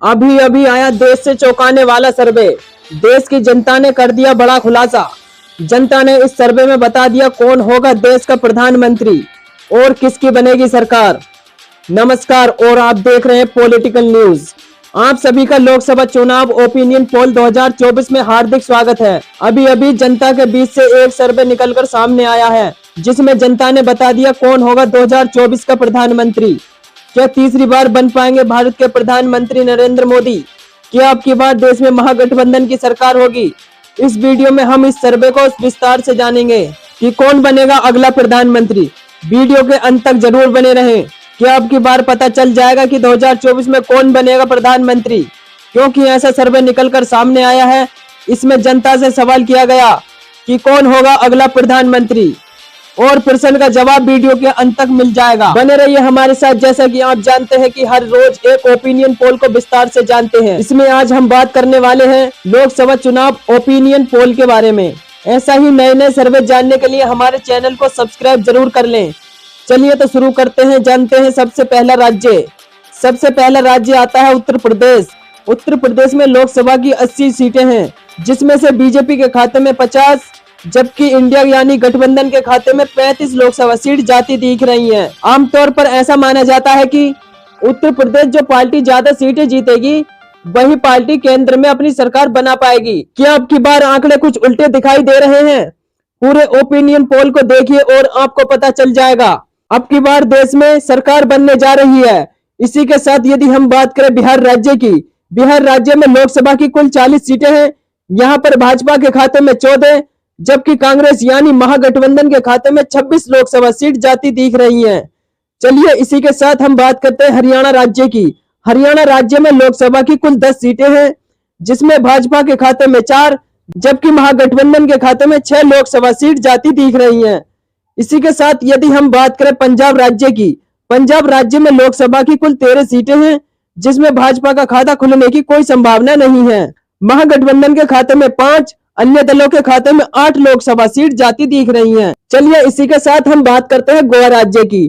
अभी अभी आया देश से चौंकाने वाला सर्वे। देश की जनता ने कर दिया बड़ा खुलासा। जनता ने इस सर्वे में बता दिया कौन होगा देश का प्रधानमंत्री और किसकी बनेगी सरकार। नमस्कार और आप देख रहे हैं पॉलिटिकल न्यूज। आप सभी का लोकसभा चुनाव ओपिनियन पोल 2024 में हार्दिक स्वागत है। अभी अभी जनता के बीच से एक सर्वे निकलकर सामने आया है, जिसमें जनता ने बता दिया कौन होगा 2024 का प्रधानमंत्री। क्या तीसरी बार बन पाएंगे भारत के प्रधानमंत्री नरेंद्र मोदी? क्या अब की बार देश में महागठबंधन की सरकार होगी? इस वीडियो में हम इस सर्वे को विस्तार से जानेंगे कि कौन बनेगा अगला प्रधानमंत्री। वीडियो के अंत तक जरूर बने रहें। क्या अब की बार पता चल जाएगा कि 2024 में कौन बनेगा प्रधानमंत्री, क्योंकि ऐसा सर्वे निकलकर सामने आया है। इसमें जनता से सवाल किया गया कि कौन होगा अगला प्रधानमंत्री, और प्रश्न का जवाब वीडियो के अंत तक मिल जाएगा। बने रहिए हमारे साथ। जैसा कि आप जानते हैं कि हर रोज एक ओपिनियन पोल को विस्तार से जानते हैं, इसमें आज हम बात करने वाले हैं लोकसभा चुनाव ओपिनियन पोल के बारे में। ऐसा ही नए नए सर्वे जानने के लिए हमारे चैनल को सब्सक्राइब जरूर कर लें। चलिए तो शुरू करते हैं। जानते हैं सबसे पहला राज्य आता है उत्तर प्रदेश। उत्तर प्रदेश में लोकसभा की 80 सीटें हैं, जिसमें से बीजेपी के खाते में 50, जबकि इंडिया यानी गठबंधन के खाते में 35 लोकसभा सीट जाती दिख रही हैं। आमतौर पर ऐसा माना जाता है कि उत्तर प्रदेश जो पार्टी ज्यादा सीटें जीतेगी, वही पार्टी केंद्र में अपनी सरकार बना पाएगी। क्या अब की बार आंकड़े कुछ उल्टे दिखाई दे रहे हैं? पूरे ओपिनियन पोल को देखिए और आपको पता चल जाएगा। अब की बार देश में सरकार बनने जा रही है। इसी के साथ यदि हम बात करें बिहार राज्य की, बिहार राज्य में लोकसभा की कुल 40 सीटें हैं। यहाँ पर भाजपा के खाते में 14, जबकि कांग्रेस यानी महागठबंधन के खाते में 26 लोकसभा सीट जाती दिख रही हैं। चलिए इसी के साथ हम बात करते हैं हरियाणा राज्य की। हरियाणा राज्य में लोकसभा की कुल 10 सीटें हैं, जिसमें भाजपा के खाते में 4, जबकि महागठबंधन के खाते में 6 लोकसभा सीट जाती दिख रही हैं। इसी के साथ यदि हम बात करें पंजाब राज्य की, पंजाब राज्य में लोकसभा की कुल 13 सीटें हैं, जिसमें भाजपा का खाता खुलने की कोई संभावना नहीं है। महागठबंधन के खाते में 5, अन्य दलों के खाते में 8 लोकसभा सीट जाती दिख रही हैं। चलिए इसी के साथ हम बात करते हैं गोवा राज्य की।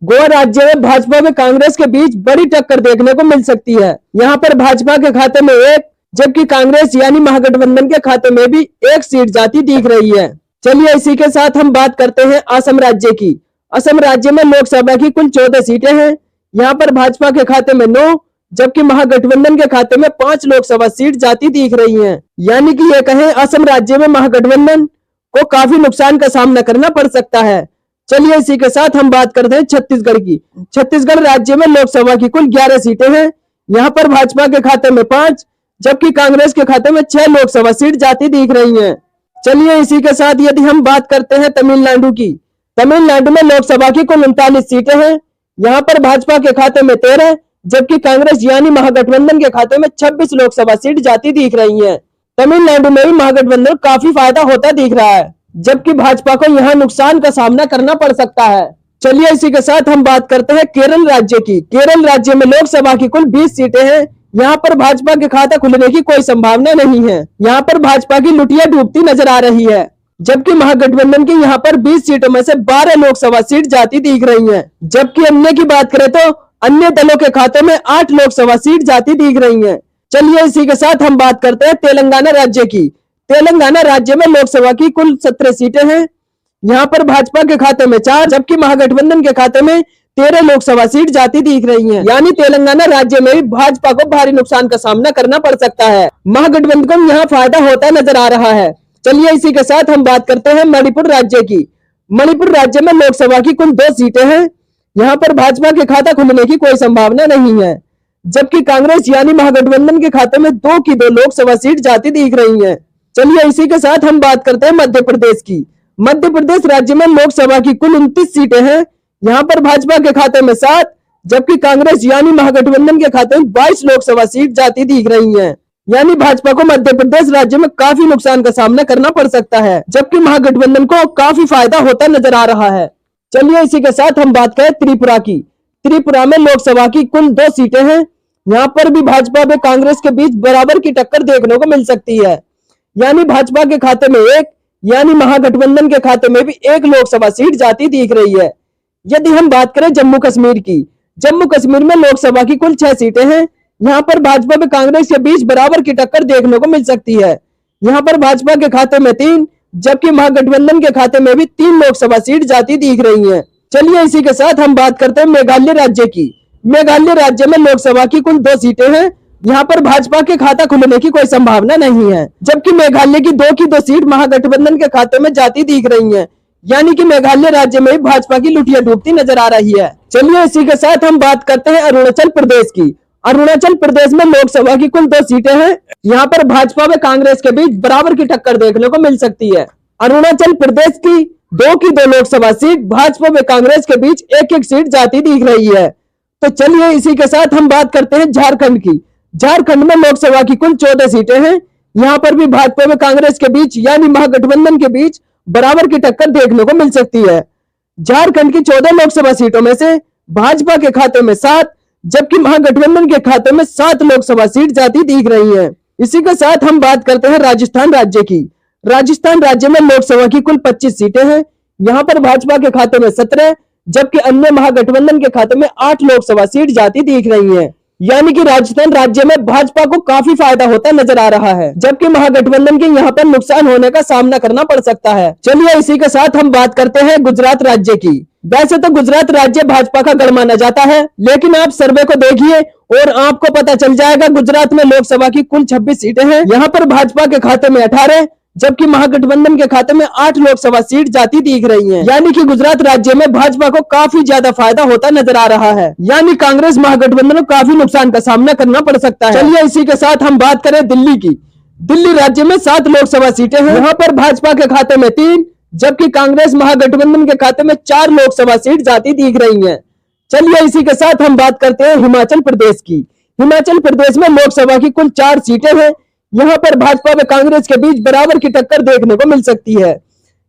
गोवा राज्य में भाजपा व कांग्रेस के बीच बड़ी टक्कर देखने को मिल सकती है। यहाँ पर भाजपा के खाते में 1, जबकि कांग्रेस यानी महागठबंधन के खाते में भी 1 सीट जाती दिख रही है। चलिए इसी के साथ हम बात करते हैं असम राज्य की। असम राज्य में लोकसभा की कुल 14 सीटें हैं। यहाँ पर भाजपा के खाते में 9, जबकि महागठबंधन के खाते में 5 लोकसभा सीट जाती दिख रही हैं। यानी कि ये कहें असम राज्य में महागठबंधन को काफी नुकसान का सामना करना पड़ सकता है। चलिए इसी के साथ हम बात करते हैं छत्तीसगढ़ की। छत्तीसगढ़ राज्य में लोकसभा की कुल 11 सीटें हैं। यहाँ पर भाजपा के खाते में 5, जबकि कांग्रेस के खाते में 6 लोकसभा सीट जाती दिख रही है। चलिए इसी के साथ यदि हम बात करते हैं तमिलनाडु की। तमिलनाडु में लोकसभा की कुल 39 सीटें हैं। यहाँ पर भाजपा के खाते में 13, जबकि कांग्रेस यानी महागठबंधन के खाते में 26 लोकसभा सीट जाती दिख रही हैं। तमिलनाडु में भी महागठबंधन काफी फायदा होता दिख रहा है, जबकि भाजपा को यहाँ नुकसान का सामना करना पड़ सकता है। चलिए इसी के साथ हम बात करते हैं केरल राज्य की। केरल राज्य में लोकसभा की कुल 20 सीटें हैं। यहाँ पर भाजपा के खाता खुलने की कोई संभावना नहीं है। यहाँ पर भाजपा की लुटिया डूबती नजर आ रही है, जबकि महागठबंधन की यहाँ पर 20 सीटों में से 12 लोकसभा सीट जाती दिख रही हैं। जबकि अन्य की बात करें तो अन्य दलों के खाते में 8 लोकसभा सीट जाती दिख रही हैं। चलिए इसी के साथ हम बात करते हैं तेलंगाना राज्य की। तेलंगाना राज्य में लोकसभा की कुल 17 सीटें हैं। यहाँ पर भाजपा के खाते में 4, जबकि महागठबंधन के खाते में 13 लोकसभा सीट जाती दिख रही हैं। यानी तेलंगाना राज्य में भी भाजपा को भारी नुकसान का सामना करना पड़ सकता है। महागठबंधन को यहाँ फायदा होता नजर आ रहा है। चलिए इसी के साथ हम बात करते हैं मणिपुर राज्य की। मणिपुर राज्य में लोकसभा की कुल 2 सीटें हैं। यहाँ पर भाजपा के खाता खुलने की कोई संभावना नहीं है, जबकि कांग्रेस यानी महागठबंधन के खाते में 2 की 2 लोकसभा सीट जाती दिख रही हैं। चलिए इसी के साथ हम बात करते हैं मध्य प्रदेश की। मध्य प्रदेश राज्य में लोकसभा की कुल 29 सीटें हैं। यहाँ पर भाजपा के खाते में 7, जबकि कांग्रेस यानी महागठबंधन के खाते में 22 लोकसभा सीट जाती दिख रही हैं। यानी भाजपा को मध्य प्रदेश राज्य में काफी नुकसान का सामना करना पड़ सकता है, जबकि महागठबंधन को काफी फायदा होता नजर आ रहा है। चलिए इसी के साथ हम बात करें त्रिपुरा की। त्रिपुरा में लोकसभा की कुल 2 सीटें हैं। यहाँ पर भी भाजपा व कांग्रेस के बीच बराबर की टक्कर देखने को मिल सकती है। यानी भाजपा के खाते में 1, यानी महागठबंधन के खाते में भी 1 लोकसभा सीट जाती दिख रही है। यदि हम बात करें जम्मू कश्मीर की, जम्मू कश्मीर में लोकसभा की कुल 6 सीटें हैं। यहाँ पर भाजपा व कांग्रेस के बीच बराबर की टक्कर देखने को मिल सकती है। यहाँ पर भाजपा के खाते में 3 जबकि महागठबंधन के खाते में भी 3 लोकसभा सीट जाती दिख रही हैं। चलिए इसी के साथ हम बात करते हैं मेघालय राज्य की। मेघालय राज्य में लोकसभा की कुल 2 सीटें हैं। यहाँ पर भाजपा के खाता खुलने की कोई संभावना नहीं है, जबकि मेघालय की 2 सीट महागठबंधन के खाते में जाती दिख रही है। यानी कि मेघालय राज्य में भाजपा की लुटिया डूबती नजर आ रही है। चलिए इसी के साथ हम बात करते हैं अरुणाचल प्रदेश की। अरुणाचल प्रदेश में लोकसभा की कुल 2 सीटें हैं। यहाँ पर भाजपा व कांग्रेस के बीच बराबर की टक्कर देखने को मिल सकती है। अरुणाचल प्रदेश की 2 लोकसभा सीट भाजपा व कांग्रेस के बीच 1-1 सीट जाती दिख रही है। तो चलिए इसी के साथ हम बात करते हैं झारखंड की। झारखंड में लोकसभा की कुल 14 सीटें हैं। यहाँ पर भी भाजपा व कांग्रेस के बीच यानी महागठबंधन के बीच बराबर की टक्कर देखने को मिल सकती है। झारखंड की 14 लोकसभा सीटों में से भाजपा के खाते में 7 जबकि महागठबंधन के खाते में 7 लोकसभा सीट जाती दिख रही है। इसी के साथ हम बात करते हैं राजस्थान राज्य की। राजस्थान राज्य में लोकसभा की कुल 25 सीटें हैं। यहाँ पर भाजपा के खाते में 17 जबकि अन्य महागठबंधन के खाते में 8 लोकसभा सीट जाती दिख रही है। यानी कि राजस्थान राज्य में भाजपा को काफी फायदा होता नजर आ रहा है, जबकि महागठबंधन के यहाँ पर नुकसान होने का सामना करना पड़ सकता है। चलिए इसी के साथ हम बात करते हैं गुजरात राज्य की। वैसे तो गुजरात राज्य भाजपा का गढ़ माना जाता है, लेकिन आप सर्वे को देखिए और आपको पता चल जाएगा गुजरात में लोकसभा की कुल 26 सीटें हैं। यहाँ पर भाजपा के खाते में 18 जबकि महागठबंधन के खाते में 8 लोकसभा सीट जाती दिख रही हैं। यानी कि गुजरात राज्य में भाजपा को काफी ज्यादा फायदा होता नजर आ रहा है। यानी कांग्रेस महागठबंधन को काफी नुकसान का सामना करना पड़ सकता है। चलिए इसी के साथ हम बात करें दिल्ली की। दिल्ली राज्य में 7 लोकसभा सीटें हैं। यहाँ पर भाजपा के खाते में 3 जबकि कांग्रेस महागठबंधन के खाते में 4 लोकसभा सीट जाती दिख रही है। चलिए इसी के साथ हम बात करते हैं हिमाचल प्रदेश की। हिमाचल प्रदेश में लोकसभा की कुल 4 सीटें हैं। यहाँ पर भाजपा व कांग्रेस के बीच बराबर की टक्कर देखने को मिल सकती है।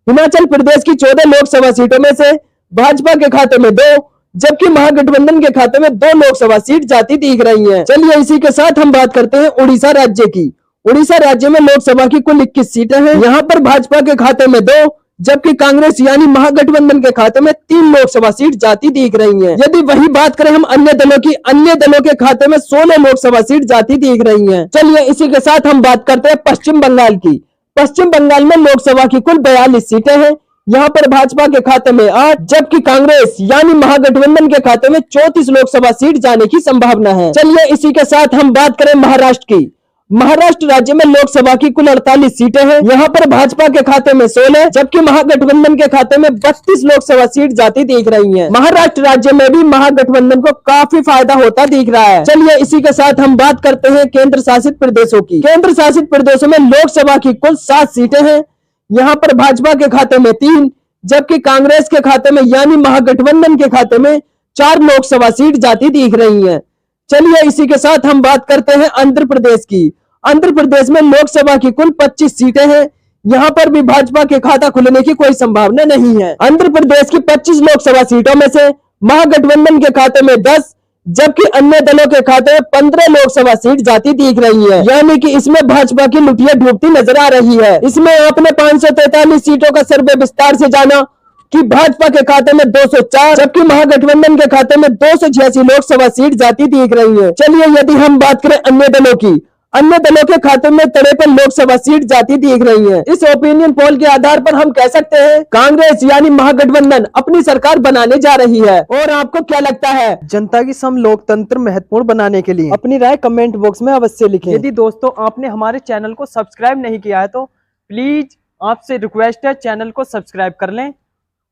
हिमाचल प्रदेश की 14 लोकसभा सीटों में से भाजपा के खाते में 2 जबकि महागठबंधन के खाते में 2 लोकसभा सीट जाती दिख रही हैं। चलिए इसी के साथ हम बात करते हैं उड़ीसा राज्य की। उड़ीसा राज्य में लोकसभा की कुल 21 सीटें हैं। यहाँ पर भाजपा के खाते में 2 जबकि कांग्रेस यानी महागठबंधन के खाते में 3 लोकसभा सीट जाती दिख रही हैं। यदि वही बात करें हम अन्य दलों की, अन्य दलों के खाते में 16 लोकसभा सीट जाती दिख रही हैं। चलिए इसी के साथ हम बात करते हैं पश्चिम बंगाल की। पश्चिम बंगाल में लोकसभा की कुल 42 सीटें हैं। यहाँ पर भाजपा के खाते में 8 जबकि कांग्रेस यानी महागठबंधन के खाते में 34 लोकसभा सीट जाने की संभावना है। चलिए इसी के साथ हम बात करें महाराष्ट्र की। महाराष्ट्र राज्य में लोकसभा की कुल 48 सीटें हैं। यहाँ पर भाजपा के खाते में 16 जबकि महागठबंधन के खाते में 32 लोकसभा सीट जाती दिख रही हैं। महाराष्ट्र राज्य में भी महागठबंधन को काफी फायदा होता दिख रहा है। चलिए इसी के साथ हम बात करते हैं केंद्र शासित प्रदेशों की। केंद्र शासित प्रदेशों में लोकसभा की कुल 7 सीटें हैं। यहाँ पर भाजपा के खाते में 3 जबकि कांग्रेस के खाते में यानी महागठबंधन के खाते में 4 लोकसभा सीट जाती दिख रही है। चलिए इसी के साथ हम बात करते हैं आंध्र प्रदेश की। आंध्र प्रदेश में लोकसभा की कुल 25 सीटें हैं। यहाँ पर भी भाजपा के खाता खुलने की कोई संभावना नहीं है। आंध्र प्रदेश की 25 लोकसभा सीटों में से महागठबंधन के खाते में 10 जबकि अन्य दलों के खाते में 15 लोकसभा सीट जाती दिख रही है। यानी कि इसमें भाजपा की लुटिया डूबती नजर आ रही है। इसमें आपने 543 सीटों का सर्वे विस्तार से जाना कि भाजपा के खाते में 204 जबकि महागठबंधन के खाते में 286 लोकसभा सीट जाती दिख रही है। चलिए यदि हम बात करें अन्य दलों की, अन्य दलों के खाते में 53 लोकसभा सीट जाती दिख रही है। इस ओपिनियन पोल के आधार पर हम कह सकते हैं कांग्रेस यानी महागठबंधन अपनी सरकार बनाने जा रही है। और आपको क्या लगता है? जनता की सम लोकतंत्र महत्वपूर्ण बनाने के लिए अपनी राय कमेंट बॉक्स में अवश्य लिखें। यदि दोस्तों आपने हमारे चैनल को सब्सक्राइब नहीं किया है तो प्लीज आपसे रिक्वेस्ट है चैनल को सब्सक्राइब कर लें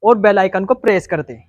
और बेल आइकन को प्रेस कर दें।